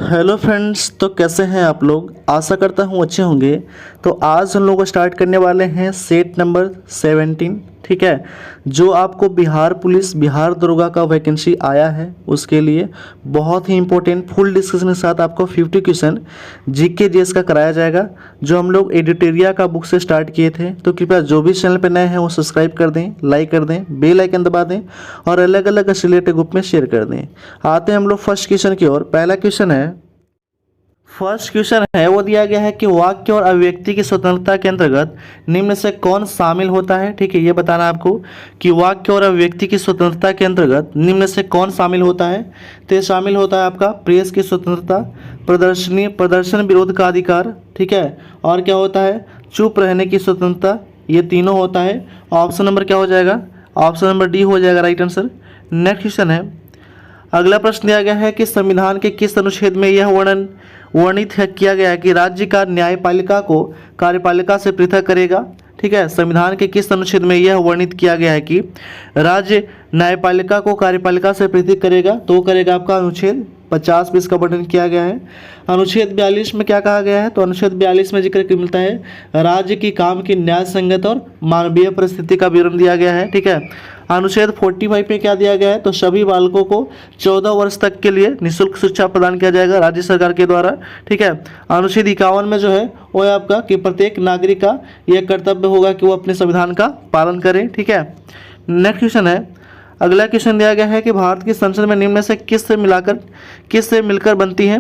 Hello friends, तो कैसे हैं आप लोग। आशा करता हूँ अच्छे होंगे। तो आज हम लोग स्टार्ट करने वाले हैं सेट नंबर 17, ठीक है। जो आपको बिहार पुलिस बिहार दरोगा का वैकेंसी आया है उसके लिए बहुत ही इंपॉर्टेंट फुल डिस्कशन के साथ आपको 50 क्वेश्चन जीके जीएस का कराया जाएगा, जो हम लोग एडिटोरिया का बुक से स्टार्ट किए थे। तो कृपया जो भी चैनल पर नए हैं वो सब्सक्राइब कर दें, लाइक कर दें, बेल आइकन दबा दें और अलग अलग रिलेटेड ग्रुप में शेयर कर दें। आते हैं हम लोग फर्स्ट क्वेश्चन की ओर। पहला क्वेश्चन है, फर्स्ट क्वेश्चन है वो दिया गया है कि वाक्य और अभिव्यक्ति की स्वतंत्रता के अंतर्गत निम्न से कौन शामिल होता है। ठीक है, ये बताना आपको कि वाक्य और अभिव्यक्ति की स्वतंत्रता के अंतर्गत निम्न से कौन शामिल होता है। तो ये शामिल होता है आपका प्रेस की स्वतंत्रता, प्रदर्शन विरोध का अधिकार, ठीक है, और क्या होता है चुप रहने की स्वतंत्रता। ये तीनों होता है। ऑप्शन नंबर क्या हो जाएगा, ऑप्शन नंबर डी हो जाएगा राइट आंसर। नेक्स्ट क्वेश्चन है, अगला प्रश्न दिया गया है कि संविधान के किस अनुच्छेद में यह वर्णित किया गया है कि राज्य का न्यायपालिका को कार्यपालिका से पृथक करेगा। ठीक है, संविधान के किस अनुच्छेद में यह वर्णित किया गया है कि राज्य न्यायपालिका को कार्यपालिका से पृथक करेगा। तो करेगा आपका अनुच्छेद 50 में इसका वर्णन किया गया है। अनुच्छेद 42 में क्या कहा गया है, तो अनुच्छेद 42 में जिक्र मिलता है राज्य की काम की न्याय संगत और मानवीय परिस्थिति का विवरण दिया गया है। ठीक है, अनुच्छेद 45 में क्या दिया गया है, तो सभी बालकों को 14 वर्ष तक के लिए निःशुल्क शिक्षा प्रदान किया जाएगा राज्य सरकार के द्वारा। ठीक है, अनुच्छेद 51 में जो है वो है आपका कि प्रत्येक नागरिक का यह कर्तव्य होगा कि वो अपने संविधान का पालन करे। ठीक है, नेक्स्ट क्वेश्चन है, अगला क्वेश्चन दिया गया है कि भारत की संसद में निम्न में से किससे मिलकर बनती है।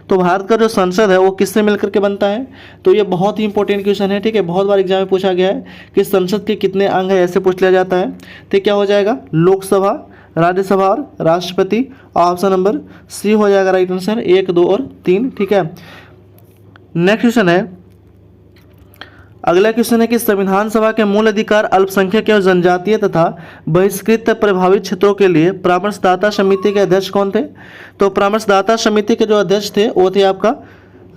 तो भारत का जो संसद है वो किससे मिलकर के बनता है। तो ये बहुत ही इंपॉर्टेंट क्वेश्चन है। ठीक है, बहुत बार एग्जाम में पूछा गया है कि संसद के कितने अंग है, ऐसे पूछ लिया जाता है। तो क्या हो जाएगा, लोकसभा, राज्यसभा और राष्ट्रपति। ऑप्शन नंबर सी हो जाएगा राइट आंसर, 1, 2 और 3। ठीक है, नेक्स्ट क्वेश्चन है, अगला क्वेश्चन है कि संविधान सभा के मूल अधिकार अल्पसंख्यक एवं जनजातीय तथा बहिष्कृत प्रभावित क्षेत्रों के लिए परामर्शदाता समिति के अध्यक्ष कौन थे। तो परामर्शदाता समिति के जो अध्यक्ष थे वो थे आपका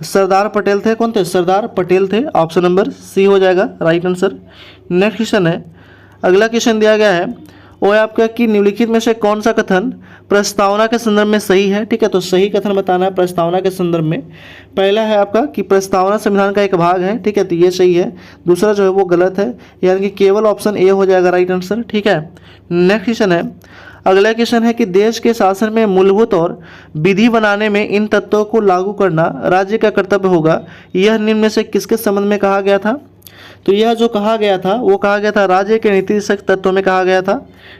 सरदार पटेल थे। कौन थे, सरदार पटेल थे। ऑप्शन नंबर सी हो जाएगा राइट आंसर। नेक्स्ट क्वेश्चन है, अगला क्वेश्चन दिया गया है वो है आपका कि निम्नलिखित में से कौन सा कथन प्रस्तावना के संदर्भ में सही है। ठीक है, तो सही कथन बताना है प्रस्तावना के संदर्भ में। पहला है आपका कि प्रस्तावना संविधान का एक भाग है। ठीक है, तो ये सही है। दूसरा जो है वो गलत है, यानी कि केवल ऑप्शन ए हो जाएगा राइट आंसर। ठीक है, नेक्स्ट क्वेश्चन है, अगला क्वेश्चन है कि देश के शासन में मूलभूत और विधि बनाने में इन तत्वों को लागू करना राज्य का कर्तव्य होगा। यह निम्न में से किसके संबंध में कहा गया था। तो यह जो कहा गया था वो कहा गया था राज्य के नीति निर्देशक तत्वों में कहा गया था।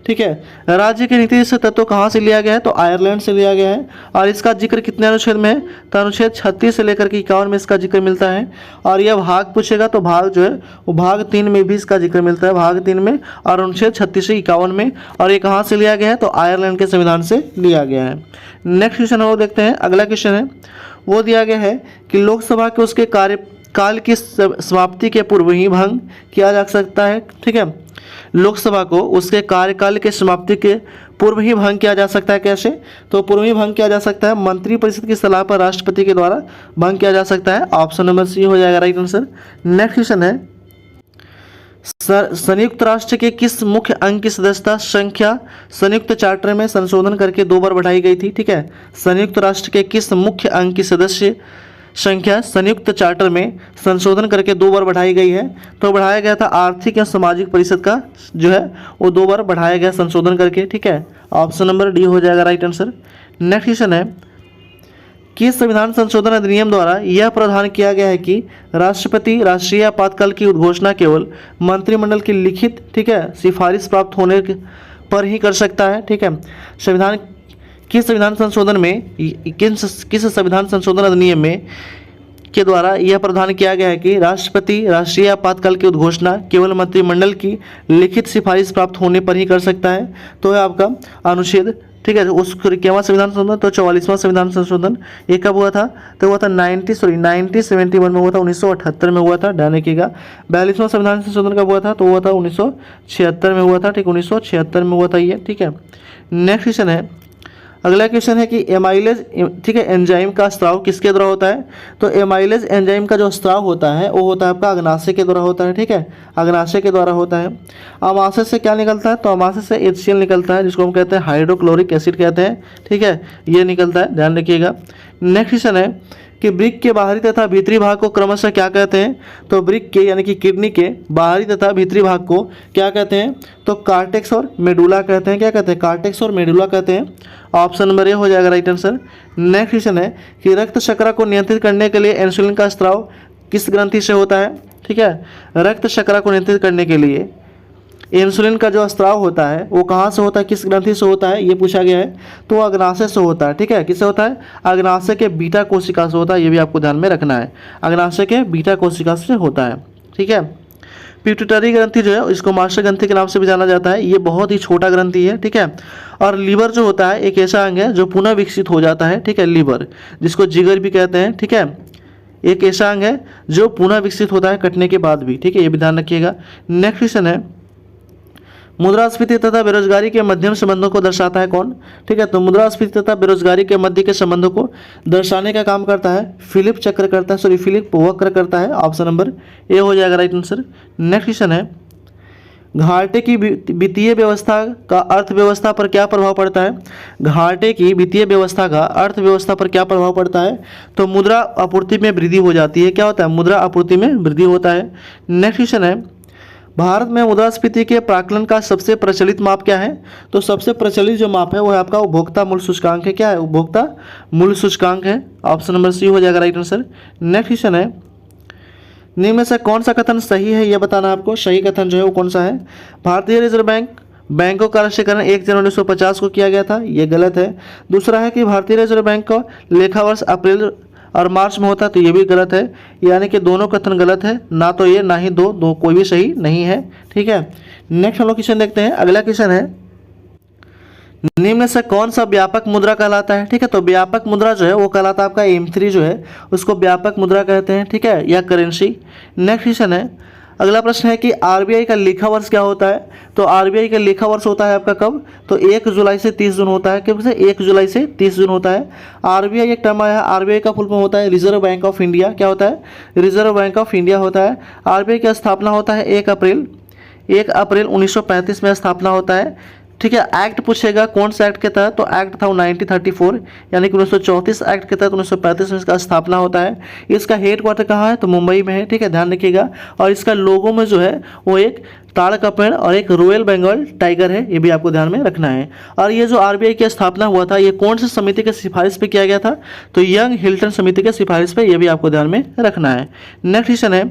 ठीक है, राज्य के नीति निर्देशक तत्व कहाँ से लिया गया है, तो आयरलैंड से लिया गया है। और इसका जिक्र कितने अनुच्छेद में है, तो अनुच्छेद 36 से लेकर के 51 में इसका जिक्र मिलता है। और यह भाग पूछेगा तो भाग जो है वो भाग 3 में भी इसका जिक्र मिलता है, भाग 3 में और अनुच्छेद 36 से 51 में। और ये कहाँ से लिया गया है, तो आयरलैंड के संविधान से लिया गया है। नेक्स्ट क्वेश्चन है वो देखते हैं। अगला क्वेश्चन है वो दिया गया है कि लोकसभा के उसके कार्यकाल की समाप्ति के पूर्व ही भंग किया जा सकता है। ठीक है, लोकसभा को उसके कार्यकाल के समाप्ति के पूर्व ही भंग किया जा सकता है। कैसे, तो पूर्व ही भंग किया जा सकता है मंत्रिपरिषद की सलाह पर राष्ट्रपति के द्वारा भंग किया जा सकता है। ऑप्शन नंबर सी हो जाएगा राइट आंसर। नेक्स्ट क्वेश्चन है, संयुक्त राष्ट्र के किस मुख्य अंग की सदस्यता संख्या संयुक्त चार्टर में संशोधन करके 2 बार बढ़ाई गई थी। ठीक है, संयुक्त राष्ट्र के किस मुख्य अंग की सदस्य संख्या संयुक्त चार्टर में संशोधन करके 2 बार बढ़ाई गई है। तो बढ़ाया गया था आर्थिक या सामाजिक परिषद का जो है वो 2 बार बढ़ाया गया संशोधन करके। ठीक है, ऑप्शन नंबर डी हो जाएगा राइट आंसर। नेक्स्ट क्वेश्चन है कि संविधान संशोधन अधिनियम द्वारा यह प्रावधान किया गया है कि राष्ट्रपति राष्ट्रीय आपातकाल की उद्घोषणा केवल मंत्रिमंडल की लिखित, ठीक है, सिफारिश प्राप्त होने पर ही कर सकता है। ठीक है, किस संविधान संशोधन में किस संविधान संशोधन अधिनियम में के द्वारा यह प्रावधान किया गया है कि राष्ट्रपति राष्ट्रीय आपातकाल की उद्घोषणा केवल मंत्रिमंडल की लिखित सिफारिश प्राप्त होने पर ही कर सकता है। तो है आपका अनुच्छेद, ठीक है, उस क्या संविधान संशोधन, तो 44वां संविधान संशोधन। ये कब हुआ था, तो हुआ था 1971 में हुआ था, 1978 में हुआ था। ध्यान रखिएगा। 42वां संविधान संशोधन कब हुआ था, तो हुआ था 1976 में हुआ था। ठीक, 1976 में हुआ था ये। ठीक है, नेक्स्ट क्वेश्चन है, अगला क्वेश्चन है कि एमाइलेज, ठीक है, एंजाइम का स्राव किसके द्वारा होता है? तो एमाइलेज एंजाइम का जो स्राव होता है वो होता है आपका अग्नाशय के द्वारा होता है, ठीक है, अग्नाशय के द्वारा होता है। अमाशय से क्या निकलता है? तो अमाशय से HCl निकलता है, जिसको हम कहते हैं हाइड्रोक्लोरिक एसिड कहते हैं, ठीक है, ये निकलता है, ध्यान रखिएगा। नेक्स्ट क्वेश्चन है कि वृक्क के बाहरी तथा भीतरी भाग को क्रमशः क्या कहते हैं? तो वृक्क के यानी कि किडनी के बाहरी तथा भीतरी भाग को क्या कहते हैं? तो कार्टेक्स और मेडुला कहते हैं। क्या कहते हैं? कार्टेक्स और मेडुला कहते हैं। ऑप्शन नंबर ए हो जाएगा राइट आंसर। नेक्स्ट क्वेश्चन है कि रक्त शर्करा को नियंत्रित करने के लिए इंसुलिन का स्राव किस ग्रंथि से होता है? ठीक है, रक्त शर्करा को नियंत्रित करने के लिए इंसुलिन का जो स्राव होता है वो कहाँ से होता है, किस ग्रंथि से होता है, ये पूछा गया है। तो अग्नाशय से होता है, ठीक है, किससे होता है? अग्नाशय के बीटा कोशिका से होता है, ये भी आपको ध्यान में रखना है, अग्नाशय के बीटा कोशिका से होता है, ठीक है। पिट्यूटरी ग्रंथि जो है इसको मास्टर ग्रंथि के नाम से भी जाना जाता है, ये बहुत ही छोटा ग्रंथि है, ठीक है। और लीवर जो होता है एक ऐसा अंग है जो पुनः विकसित हो जाता है, ठीक है, लीवर जिसको जिगर भी कहते हैं, ठीक है, एक ऐसा अंग है जो पुनः विकसित होता है कटने के बाद भी, ठीक है, ये भी ध्यान रखिएगा। नेक्स्ट क्वेश्चन है मुद्रास्फीति तथा बेरोजगारी के मध्यम संबंधों को दर्शाता है कौन? ठीक है, तो मुद्रास्फीति तथा बेरोजगारी के मध्य के संबंधों को दर्शाने का काम करता है फिलिप चक्र करता है, सॉरी फिलिप वक्र करता है। ऑप्शन नंबर ए हो जाएगा राइट आंसर। नेक्स्ट क्वेश्चन है घाटे की वित्तीय व्यवस्था का अर्थव्यवस्था पर क्या प्रभाव पड़ता है? घाटे की वित्तीय व्यवस्था का अर्थव्यवस्था पर क्या प्रभाव पड़ता है? तो मुद्रा आपूर्ति में वृद्धि हो जाती है। क्या होता है? मुद्रा आपूर्ति में वृद्धि होता है। नेक्स्ट क्वेश्चन है भारत में मुद्रास्फीति के प्राकलन का सबसे प्रचलित माप क्या है? तो सबसे प्रचलित जो माप है वो है आपका उपभोक्ता मूल्य सूचकांक है। क्या है? उपभोक्ता मूल्य सूचकांक है। ऑप्शन नंबर सी हो जाएगा राइट आंसर। नेक्स्ट क्वेश्चन है निम्न में से कौन सा कथन सही है, यह बताना आपको। सही कथन जो है वो कौन सा है? भारतीय रिजर्व बैंकों का राष्ट्रीयकरण 1 जनवरी 1950 को किया गया था, ये गलत है। दूसरा है कि भारतीय रिजर्व बैंक का लेखा वर्ष अप्रैल और मार्च में होता है, तो ये भी गलत है। यानी कि दोनों कथन गलत है, ना तो ये ना ही दो कोई भी सही नहीं है, ठीक है। नेक्स्ट हम लोग क्वेश्चन देखते हैं। अगला क्वेश्चन है निम्न में से कौन सा व्यापक मुद्रा कहलाता है? ठीक है, तो व्यापक मुद्रा जो है वो कहलाता है आपका M3 जो है उसको व्यापक मुद्रा कहते हैं, ठीक है, या करेंसी। नेक्स्ट क्वेश्चन है अगला प्रश्न है कि RBI का लेखा वर्ष क्या होता है? तो RBI का लेखा वर्ष होता है आपका कब? तो 1 जुलाई से 30 जून होता है। क्योंकि 1 जुलाई से 30 जून होता है। RBI एक टर्म आया, RBI का फुल फॉर्म होता है रिजर्व बैंक ऑफ इंडिया। क्या होता है? रिजर्व बैंक ऑफ इंडिया होता है। RBI की स्थापना होता है 1 अप्रैल 1935 में स्थापना होता है, ठीक है। एक्ट पूछेगा कौन सा एक्ट के तहत? तो एक्ट था 1934 यानी कि 1934 एक्ट के तहत 1935 में इसका स्थापना होता है। इसका हेड क्वार्टर कहाँ है? तो मुंबई में है, ठीक है, ध्यान रखिएगा। और इसका लोगो में जो है वो एक ताड़ का पेड़ और एक रॉयल बंगाल टाइगर है, ये भी आपको ध्यान में रखना है। और ये जो RBI की स्थापना हुआ था ये कौन सी समिति के सिफारिश पे किया गया था? तो यंग हिल्टन समिति के सिफारिश पे, ये भी आपको ध्यान में रखना है। नेक्स्ट क्वेश्चन है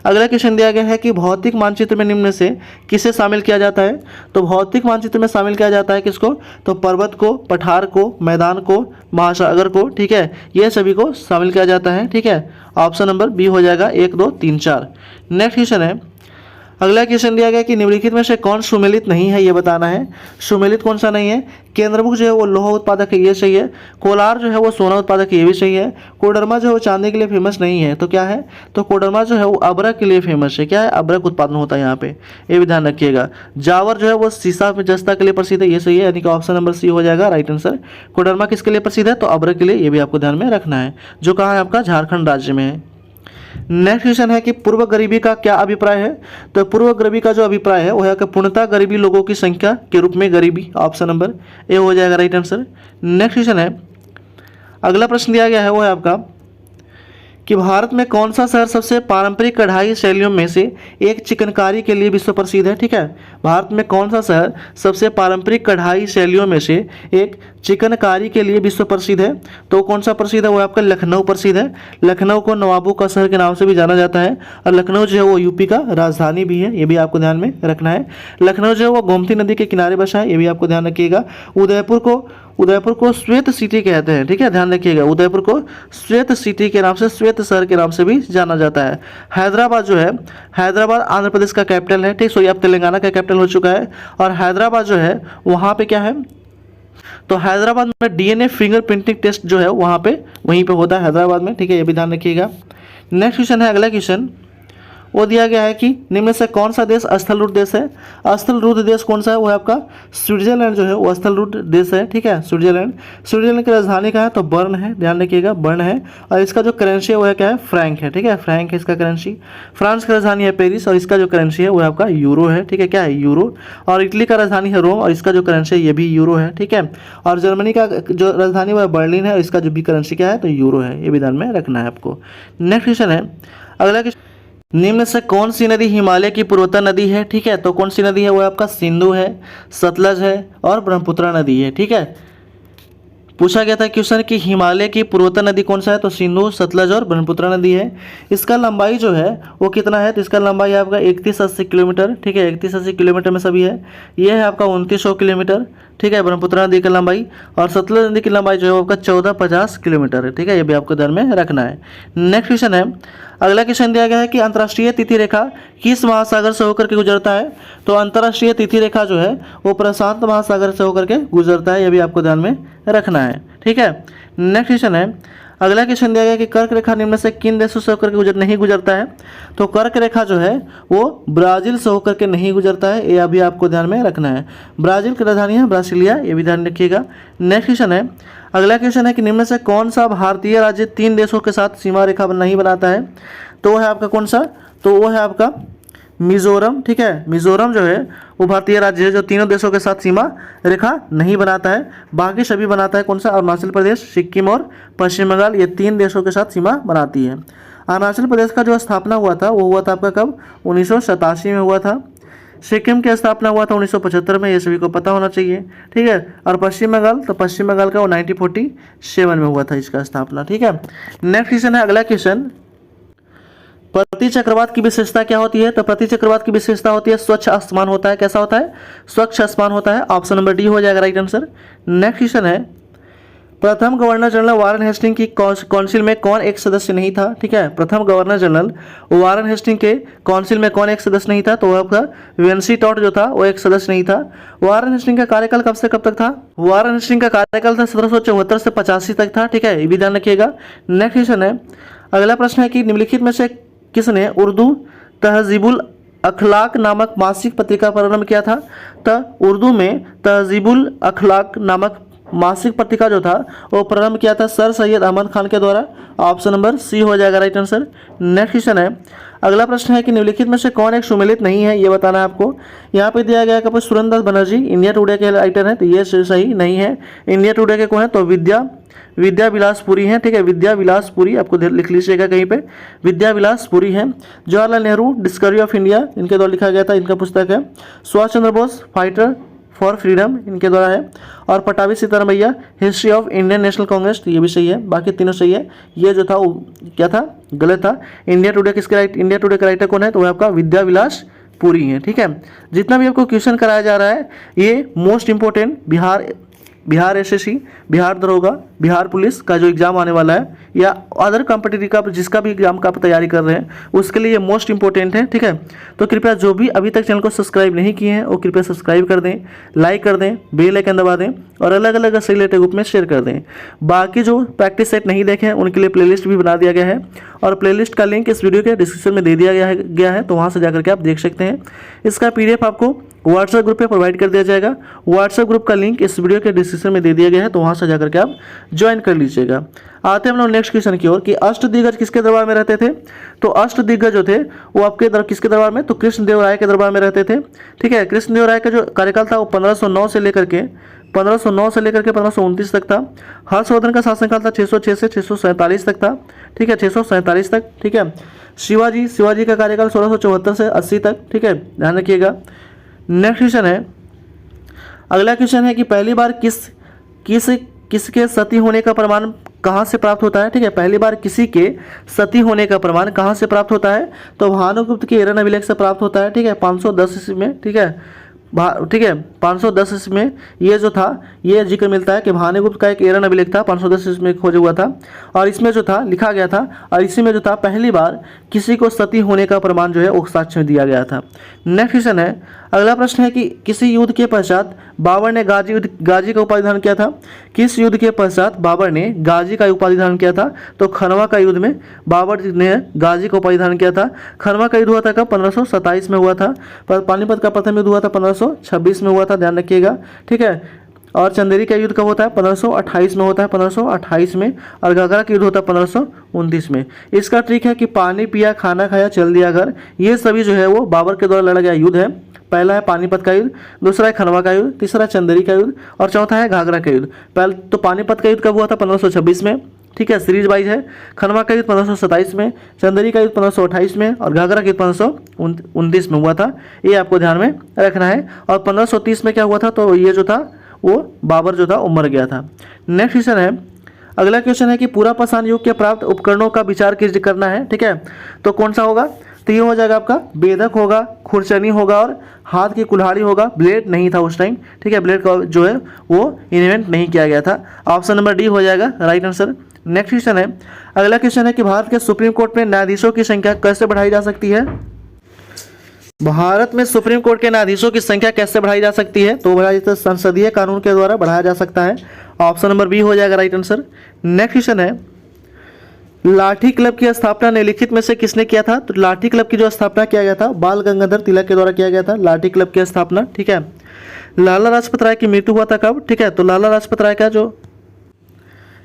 अगला क्वेश्चन दिया गया है कि भौतिक मानचित्र में निम्न में से किसे शामिल किया जाता है? तो भौतिक मानचित्र में शामिल किया जाता है किसको? तो पर्वत को, पठार को, मैदान को, महासागर को, ठीक है, ये सभी को शामिल किया जाता है, ठीक है। ऑप्शन नंबर बी हो जाएगा 1 2 3 4। नेक्स्ट क्वेश्चन है अगला क्वेश्चन दिया गया कि निम्नलिखित में से कौन सुमेलित नहीं है, ये बताना है। सुमेलित कौन सा नहीं है? केंद्रमुख जो है वो लोहा उत्पादक है, ये सही है। कोलार जो है वो सोना उत्पादक है, ये भी सही है। कोडरमा जो है वो चांदी के लिए फेमस नहीं है, तो क्या है? तो कोडरमा जो है वो अबरक के लिए फेमस है। क्या है? अबरक उत्पादन होता है यहाँ पे, ये भी ध्यान रखिएगा। जावर जो है वो सीसा में जस्ता के लिए प्रसिद्ध है, ये सही है, यानी कि ऑप्शन नंबर सी हो जाएगा राइट आंसर। कोडरमा किसके लिए प्रसिद्ध है? तो अबरक के लिए, ये भी आपको ध्यान में रखना है, जो कहाँ है आपका? झारखंड राज्य में है। नेक्स्ट क्वेश्चन है कि पूर्व गरीबी का क्या अभिप्राय है? तो पूर्व गरीबी का जो अभिप्राय है वो है कि पूर्णतः गरीबी लोगों की संख्या के रूप में गरीबी। ऑप्शन नंबर ए हो जाएगा राइट आंसर। नेक्स्ट क्वेश्चन है अगला प्रश्न दिया गया है वो है आपका कि भारत में कौन सा शहर सबसे पारंपरिक कढ़ाई शैलियों में से एक चिकनकारी के लिए विश्व प्रसिद्ध है? ठीक है, भारत में कौन सा शहर सबसे पारंपरिक कढ़ाई शैलियों में से एक चिकनकारी के लिए विश्व प्रसिद्ध है? तो कौन सा प्रसिद्ध है? वो आपका लखनऊ प्रसिद्ध है। लखनऊ को नवाबों का शहर के नाम से भी जाना जाता है और लखनऊ जो है वो यूपी का राजधानी भी है, ये भी आपको ध्यान में रखना है। लखनऊ जो है वो गोमती नदी के किनारे बसा है, ये भी आपको ध्यान रखिएगा। उदयपुर को श्वेत सिटी कहते हैं, ठीक है, ध्यान रखिएगा। उदयपुर को श्वेत सिटी के नाम से, श्वेत शहर के नाम से भी जाना जाता है। हैदराबाद जो है, हैदराबाद आंध्र प्रदेश का कैपिटल है, ठीक, सो ये अब तेलंगाना का कैपिटल हो चुका है। और हैदराबाद जो है वहाँ पे क्या है? तो हैदराबाद में DNA फिंगरप्रिंटिंग टेस्ट जो है वहाँ पे वहीं पे होता है हैदराबाद में, ठीक है, ये भी ध्यान रखिएगा। नेक्स्ट क्वेश्चन है अगला क्वेश्चन वो दिया गया है कि निम्न में से कौन सा देश स्थलरूढ़ देश है। स्थलरूढ़ देश कौन सा है, वो है आपका स्विट्जरलैंड जो है वो स्थलरूढ़ देश है, ठीक है, स्विट्जरलैंड। स्विट्जरलैंड की राजधानी कहाँ है, तो बर्न है, ध्यान रखिएगा बर्न है। और इसका जो करेंसी है वो है क्या है, फ्रैंक है, ठीक है, फ्रैंक है इसका करेंसी। फ्रांस की राजधानी है पेरिस और इसका जो करेंसी है वो है आपका यूरो है, ठीक है, क्या है, यूरो। और इटली का राजधानी है रोम और इसका जो करेंसी है ये भी यूरो है, ठीक है। और जर्मनी का जो राजधानी वो है बर्लिन है और इसका जो भी करेंसी क्या है, तो यूरो है। ये भी ध्यान में रखना है आपको। नेक्स्ट क्वेश्चन है, अगला निम्न से कौन सी नदी हिमालय की पूर्वोत्तर नदी है, ठीक है। तो कौन सी नदी है, वो आपका सिंधु है, सतलज है और ब्रह्मपुत्र नदी है, ठीक है। पूछा गया था क्वेश्चन कि हिमालय की पूर्वोत्तर नदी कौन सा है, तो सिंधु, सतलज और ब्रह्मपुत्र नदी है। इसका लंबाई जो है वो कितना है, तो इसका लंबाई है आपका 3180 किलोमीटर, ठीक है, 3180 किलोमीटर में सभी है। ये है आपका 2900 किलोमीटर, ठीक है, ब्रह्मपुत्र नदी की लंबाई। और सतलज नदी की लंबाई जो है वो आपका 1450 किलोमीटर है, ठीक है, ये भी आपको ध्यान में रखना है। नेक्स्ट क्वेश्चन है, अगला क्वेश्चन दिया गया है कि अंतर्राष्ट्रीय तिथि रेखा किस महासागर से होकर के गुजरता है। तो अंतर्राष्ट्रीय तिथि रेखा जो है वो प्रशांत महासागर से होकर के गुजरता है, ये भी आपको ध्यान में रखना है, ठीक है। नेक्स्ट क्वेश्चन है, अगला क्वेश्चन दिया गया कि कर्क रेखा निम्न में से किन देशों से होकर के नहीं गुजरता है। तो कर्क रेखा जो है वो ब्राजील से होकर के नहीं गुजरता है, ये अभी आपको ध्यान में रखना है। ब्राजील की राजधानी है ब्रासिलिया, ये भी ध्यान रखिएगा। नेक्स्ट क्वेश्चन है, अगला क्वेश्चन है कि निम्न में से कौन सा भारतीय राज्य 3 देशों के साथ सीमा रेखा नहीं बनाता है। तो वो है आपका कौन सा, तो वो है आपका मिजोरम, ठीक है। मिजोरम जो है वो भारतीय राज्य है जो तीनों देशों के साथ सीमा रेखा नहीं बनाता है, बाकी सभी बनाता है। कौन सा, अरुणाचल प्रदेश, सिक्किम और पश्चिम बंगाल, ये 3 देशों के साथ सीमा बनाती है। अरुणाचल प्रदेश का जो स्थापना हुआ था वो हुआ था आपका कब, 1987 में हुआ था। सिक्किम की स्थापना हुआ था 1975 में, ये सभी को पता होना चाहिए, ठीक है। और पश्चिम बंगाल, तो पश्चिम बंगाल का वो 1947 में हुआ था इसका स्थापना, ठीक है। नेक्स्ट क्वेश्चन है, अगला क्वेश्चन, प्रति चक्रवात की विशेषता क्या होती है। तो प्रति चक्रवात की विशेषता होती है स्वच्छ आसमान होता है। कैसा होता है, स्वच्छ आसमान होता है। ऑप्शन नंबर डी हो जाएगा राइट आंसर। नेक्स्ट क्वेश्चन है, प्रथम गवर्नर जनरल वारन हेस्टिंग की काउंसिल में कौन एक सदस्य नहीं था, ठीक है। प्रथम गवर्नर जनरल वारन हेस्टिंग के काउंसिल में कौन एक सदस्य नहीं था, तो आपका वेंसी टॉट जो था वो एक सदस्य नहीं था। वारन हेस्टिंग का कार्यकाल कब से कब तक था, वारन हेस्टिंग का कार्यकाल था 1774 से 85 तक था, ठीक है, ये भी ध्यान रखिएगा। नेक्स्ट क्वेश्चन है, अगला प्रश्न है कि निम्नलिखित में से किसने उर्दू तहजीबुल अखलाक नामक मासिक पत्रिका प्रारंभ किया था। तो उर्दू में तहजीबुल अखलाक नामक मासिक पत्रिका जो था वो प्रारंभ किया था सर सैयद अहमद खान के द्वारा। ऑप्शन नंबर सी हो जाएगा राइट आंसर। नेक्स्ट क्वेश्चन है, अगला प्रश्न है कि निम्नलिखित में से कौन एक सुमेलित नहीं है, ये बताना है आपको। यहाँ पे दिया गया है कि सुरेंद्र बनर्जी इंडिया टुडे के राइटर हैं, तो ये सही नहीं है। इंडिया टुडे के कौन है, तो विद्या विलास पुरी हैं, ठीक है, विद्या विलास पुरी, आपको लिख लीजिएगा कहीं पे, विद्या विलास पुरी हैं। Jawaharlal Nehru discovery of India इनके द्वारा लिखा गया था, इनका पुस्तक है। Subhash Chandra Bose fighter for freedom इनके द्वारा है। और Pattabhi Sitaramayya history of Indian national Congress, तो ये भी सही है, बाकी तीनों सही है। ये जो था वो क्या था, गलत था। इंडिया टुडे इंडिया टुडे का राइटर कौन है, तो वो आपका विद्या विलास पुरी है, ठीक है। जितना भी आपको क्वेश्चन कराया जा रहा है ये most important Bihar SSC, Bihar दरोगा, बिहार पुलिस का जो एग्जाम आने वाला है या अदर कॉम्पिटिटिव का जिसका भी एग्जाम का आप तैयारी कर रहे हैं उसके लिए ये मोस्ट इंपॉर्टेंट है, ठीक है। तो कृपया जो भी अभी तक चैनल को सब्सक्राइब नहीं किए हैं वो कृपया सब्सक्राइब कर दें, लाइक कर दें, बेल आइकन दबा दें और अलग अलग रिलेटेड ग्रुप में शेयर कर दें। बाकी जो प्रैक्टिस सेट नहीं देखे हैं उनके लिए प्लेलिस्ट भी बना दिया गया है और प्लेलिस्ट का लिंक इस वीडियो के डिस्क्रिप्शन में दे दिया गया है, तो वहाँ से जाकर के आप देख सकते हैं। इसका PDF आपको व्हाट्सएप ग्रुप पे प्रोवाइड कर दिया जाएगा। व्हाट्सएप ग्रुप का लिंक इस वीडियो के डिस्क्रिप्शन में दे दिया गया है, तो वहाँ से जाकर के आप ज्वाइन कर लीजिएगा। आते हैं हम लोग नेक्स्ट क्वेश्चन की ओर कि अष्टदिग्गज किसके दरबार में रहते थे। तो अष्टदिग्गज जो थे वो आपके किसके दरबार में, तो कृष्णदेव राय के दरबार में रहते थे, ठीक है। कृष्णदेव राय का जो कार्यकाल था वो 1509 से लेकर के 1529 तक था। हर्षवर्धन का शासनकाल था 606 से 647 तक था, ठीक है, 647 तक, ठीक है। शिवाजी का कार्यकाल 1674 से 80 तक, ठीक है, ध्यान रखिएगा। नेक्स्ट क्वेश्चन है, अगला क्वेश्चन है कि पहली बार किसके सती होने का प्रमाण कहाँ से प्राप्त होता है, ठीक है। पहली बार किसी के सती होने का प्रमाण कहाँ से प्राप्त होता है, तो भानुगुप्त के एरन अभिलेख से प्राप्त होता है, ठीक है, 510 ईस्वी में, ठीक है, 510 ईस्वी में ये जो था ये जिक्र मिलता है कि भानुगुप्त का एक एरन अभिलेख था 510 ईस्वी में खोजा हुआ था, और इसमें जो था लिखा गया था, और इसी में जो था पहली बार किसी को सती होने का प्रमाण जो है वो साक्ष्य में दिया गया था। नेक्स्ट क्वेश्चन है, अगला प्रश्न है कि किसी युद्ध के पश्चात बाबर ने गाजी का उपाधि धारण किया था। किस युद्ध के पश्चात बाबर ने गाजी का उपाधि धारण किया था? तो खनवा का युद्ध में बाबर ने गाजी का उपाधि धारण किया था। खनवा का युद्ध हुआ था कब? 1527 में हुआ था। पर पानीपत का प्रथम युद्ध हुआ था 1526 में हुआ था, ध्यान रखिएगा, ठीक है। और चंदेरी का युद्ध कब होता है? 1528 में होता है, 1528 में। और घाघरा का युद्ध होता है 1529 में। इसका ट्रिक है कि पानी पिया, खाना खाया, चल दिया घर, ये सभी जो है वो बाबर के द्वारा लड़ा गया युद्ध है। पहला है पानीपत का युद्ध, दूसरा है खनवा का युद्ध, तीसरा चंदेरी का युद्ध, और चौथा है घाघरा का युद्ध। पहले तो पानीपत का युद्ध कब हुआ था? 1526 में, ठीक है, सीरीज वाइज है। खनवा का युद्ध 1527 में, चंदेरी का युद्ध 1528 में, और घाघरा का युद्ध 1529 में हुआ था। ये आपको ध्यान में रखना है। और 1530 में क्या हुआ था? तो ये जो था वो बाबर जो था वो मर गया था। नेक्स्ट क्वेश्चन है, अगला क्वेश्चन है कि पूरा पाषाण युग के प्राप्त उपकरणों का विचार किस करना है, ठीक है। तो कौन सा होगा? तो ये हो जाएगा आपका बेधक होगा, खुरचनी होगा, और हाथ की कुल्हाड़ी होगा। ब्लेड नहीं था उस टाइम, ठीक है, ब्लेड का जो है वो इन्वेंट नहीं किया गया था। ऑप्शन नंबर डी हो जाएगा राइट आंसर। नेक्स्ट क्वेश्चन है, अगला क्वेश्चन है कि भारत के सुप्रीम कोर्ट में न्यायाधीशों की संख्या कैसे बढ़ाई जा सकती है? भारत में सुप्रीम कोर्ट के न्यायाधीशों की संख्या कैसे बढ़ाई जा सकती है? तो बढ़ाई तो संसदीय कानून के द्वारा बढ़ाया जा सकता है। ऑप्शन नंबर बी हो जाएगा राइट आंसर। नेक्स्ट क्वेश्चन है, लाठी क्लब की स्थापना निम्नलिखित में से किसने किया था? तो लाठी क्लब की जो स्थापना किया गया था बाल गंगाधर तिलक के द्वारा किया गया था, लाठी क्लब की स्थापना, ठीक है। लाला लाजपत राय की मृत्यु हुआ था कब? ठीक है, तो लाला लाजपत राय का जो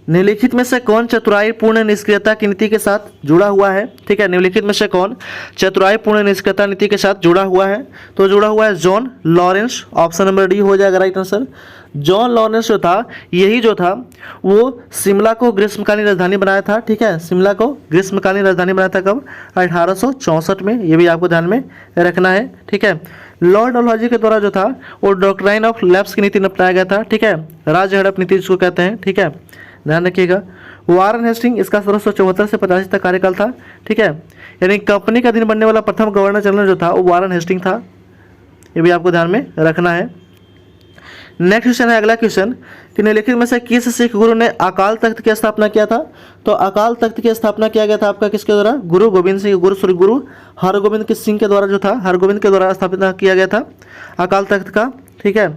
निम्नलिखित में से कौन चतुराई पूर्ण निष्क्रियता की नीति के साथ जुड़ा हुआ है? ठीक है, निम्नलिखित में से कौन चतुराई पूर्ण निष्क्रियता नीति के साथ जुड़ा हुआ है? तो जुड़ा हुआ है John Lawrence. Option number D हो जाएगा राइट आंसर। जॉन लॉरेंस जो था, यही जो था वो शिमला को ग्रीष्मकालीन राजधानी बनाया था, ठीक है, शिमला को ग्रीष्मकालीन राजधानी बनाया था कब? 1864 में। ये भी आपको ध्यान में रखना है, ठीक है। लॉर्ड डलहौजी के द्वारा जो था वो डॉक्ट्राइन ऑफ लैप्स की नीति अपनाया गया था, ठीक है, राज्य हड़प नीति जिसको कहते हैं, ठीक है, ध्यान रखिएगा। वारन हेस्टिंग, इसका 1774 से 85 तक कार्यकाल था, ठीक है, यानी कंपनी का अधीन बनने वाला प्रथम गवर्नर जनरल जो था वो वारन हेस्टिंग था। ये भी आपको ध्यान में रखना है। नेक्स्ट क्वेश्चन है, अगला क्वेश्चन कि निम्नलिखित में से किस सिख गुरु ने अकाल तख्त की स्थापना किया था? तो अकाल तख्त की स्थापना किया गया था आपका किसके द्वारा? गुरु गोविंद सिंह, गुरु हरगोविंद सिंह के द्वारा जो था, हरगोविंद के द्वारा स्थापित किया गया था अकाल तख्त का, ठीक है।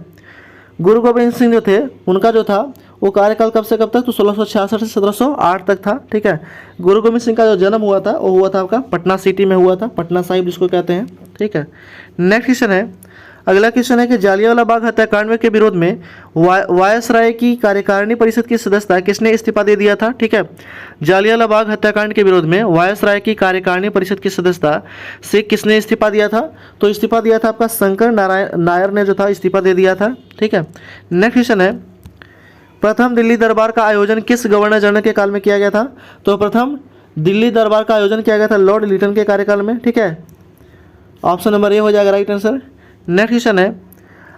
गुरु गोविंद सिंह जो थे उनका जो था वो कार्यकाल कब से कब तक? तो 1666 से 1708 तक था, ठीक है। गुरु गोविंद सिंह का जो जन्म हुआ था वो हुआ था आपका पटना सिटी में हुआ था, पटना साहिब जिसको कहते हैं, ठीक है। नेक्स्ट क्वेश्चन है, अगला क्वेश्चन है कि जालियांवाला बाग हत्याकांड के विरोध में वायसराय की कार्यकारिणी परिषद की सदस्यता किसने इस्तीफा दे दिया था? ठीक है, जालियांवाला बाग हत्याकांड के विरोध में वायसराय की कार्यकारिणी परिषद की सदस्यता से किसने इस्तीफा दिया था? तो इस्तीफा दिया था आपका शंकर नायर ने जो था इस्तीफा दे दिया था, ठीक है। नेक्स्ट क्वेश्चन है, प्रथम दिल्ली दरबार का आयोजन किस गवर्नर जनरल के काल में किया गया था? तो प्रथम दिल्ली दरबार का आयोजन किया गया था लॉर्ड लिटन के कार्यकाल में, ठीक है। ऑप्शन नंबर ए हो जाएगा राइट आंसर। नेक्स्ट क्वेश्चन है,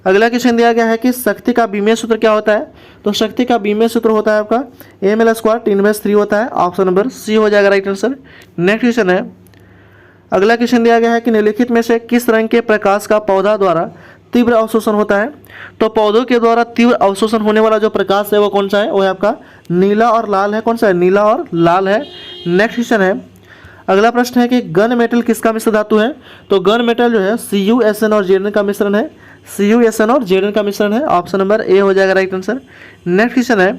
अगला क्वेश्चन दिया गया है कि शक्ति का बीमीय सूत्र क्या होता है? तो शक्ति का बीमीय सूत्र होता है आपका ml² 10/3 होता है। ऑप्शन नंबर सी हो जाएगा राइट आंसर। नेक्स्ट क्वेश्चन है, अगला क्वेश्चन दिया गया है कि निम्नलिखित में से किस रंग के प्रकाश का पौधा द्वारा तीव्र अवशोषण होता है? तो पौधों के द्वारा तीव्र अवशोषण होने वाला जो प्रकाश है वो कौन सा है? वो है आपका नीला और लाल है। कौन सा है? नीला और लाल है। नेक्स्ट क्वेश्चन है, अगला प्रश्न है कि गन मेटल किसका मिश्र धातु है? तो गन मेटल जो है CuSn और Zn का मिश्रण है, CuSn और Zn का मिश्रण है। ऑप्शन नंबर ए हो जाएगा राइट आंसर। नेक्स्ट क्वेश्चन है,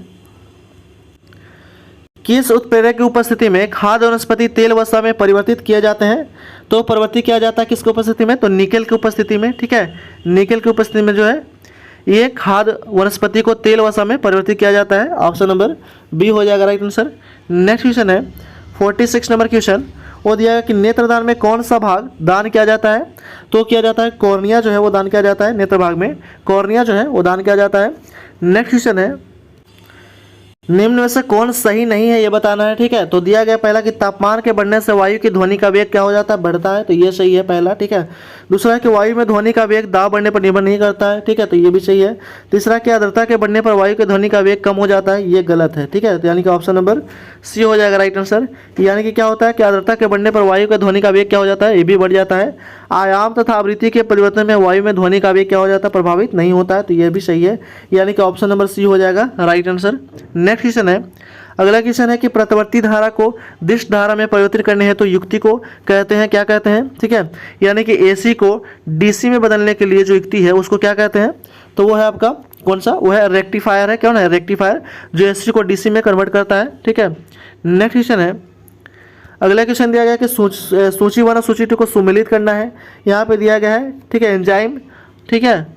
किस उत्प्रेरक की उपस्थिति में खाद्य वनस्पति तेल वसा में परिवर्तित किए जाते हैं? तो परिवर्तित किया जाता है किसकी उपस्थिति में? तो निकेल की उपस्थिति में, ठीक है। निकेल की उपस्थिति में जो है ये खाद्य वनस्पति को तेल वसा में परिवर्तित किया जाता है। ऑप्शन नंबर बी हो जाएगा राइट आंसर। नेक्स्ट क्वेश्चन है 46 नंबर क्वेश्चन, वो दिया है कि नेत्रदान में कौन सा भाग दान किया जाता है? तो किया जाता है कॉर्निया जो है वो दान किया जाता है, नेत्र भाग में कॉर्निया जो है वो दान किया जाता है। नेक्स्ट क्वेश्चन है, निम्न में से कौन सही नहीं है ये बताना है, ठीक है। तो दिया गया पहला कि तापमान के बढ़ने से वायु की ध्वनि का वेग क्या हो जाता है? बढ़ता है, तो ये सही है पहला, ठीक है। दूसरा है कि वायु में ध्वनि का वेग दाब बढ़ने पर निर्भर नहीं करता है, ठीक है, तो ये भी सही है। तीसरा कि आर्द्रता के बढ़ने पर वायु की ध्वनि का वेग कम हो जाता है, ये गलत है, ठीक है। तो यानी कि ऑप्शन नंबर सी हो जाएगा राइट आंसर। यानी कि क्या होता है कि आर्द्रता के बढ़ने पर वायु का ध्वनि का वेग क्या हो जाता है? ये भी बढ़ जाता है। आयाम तथा आवृत्ति के परिवर्तन में वायु में ध्वनि का भी क्या हो जाता है, प्रभावित नहीं होता है। तो यह भी सही है, यानी कि ऑप्शन नंबर सी हो जाएगा राइट आंसर। नेक्स्ट क्वेश्चन है, अगला क्वेश्चन है कि प्रतिवर्ती धारा को दिश धारा में परिवर्तित करने है तो युक्ति को कहते हैं, क्या कहते हैं, ठीक है। यानी कि एसी को डीसी में बदलने के लिए जो युक्ति है उसको क्या कहते हैं, तो वो है आपका कौन सा, वो है रेक्टिफायर है, क्या है रेक्टिफायर, जो एसी को डीसी में कन्वर्ट करता है, ठीक है। नेक्स्ट क्वेश्चन है, अगला क्वेश्चन दिया गया कि सूची 1 और सूची 2 को सुमेलित करना है। यहाँ पे दिया गया है, ठीक है, एंजाइम, ठीक है,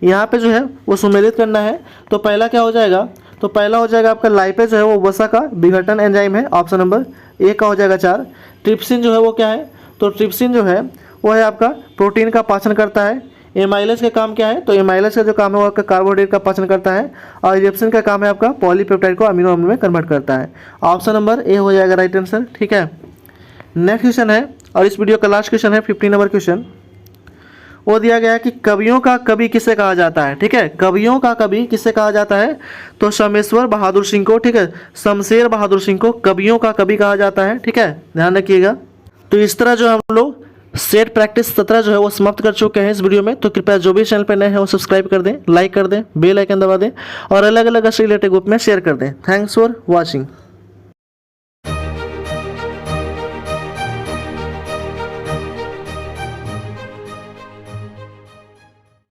यहाँ पे जो है वो सुमेलित करना है। तो पहला क्या हो जाएगा, तो पहला हो जाएगा आपका लाइपेज जो है वो वसा का विघटन एंजाइम है, ऑप्शन नंबर ए का हो जाएगा 4। ट्रिप्सिन जो है वो क्या है, तो ट्रिप्सिन जो है वो है आपका प्रोटीन का पाचन करता है। एमाइलेज का काम क्या है, तो एमाइलेज का जो काम है वो आपका कार्बोहाइड्रेट का पाचन करता है। और इजेप्सिन का काम है आपका पॉलीपेप्टाइड को अमीनो एसिड में कन्वर्ट करता है। ऑप्शन नंबर ए हो जाएगा राइट आंसर, ठीक है। नेक्स्ट क्वेश्चन है, और इस वीडियो का लास्ट क्वेश्चन है 15 नंबर क्वेश्चन, वो दिया गया है कि कवियों का कवि किसे कहा जाता है, ठीक है। कवियों का कवि किसे कहा जाता है, तो शमेश्वर बहादुर सिंह को, ठीक है, शमशेर बहादुर सिंह को कवियों का कवि कहा जाता है, ठीक है, ध्यान रखिएगा। तो इस तरह जो हम लोग सेट प्रैक्टिस 17 जो है वो समाप्त कर चुके हैं इस वीडियो में। तो कृपया जो भी चैनल पर नए हैं वो सब्सक्राइब कर दें, लाइक कर दें, बेल आइकन दबा दें और अलग अलग से रिलेटेड ग्रुप में शेयर कर दें। Thanks for watching.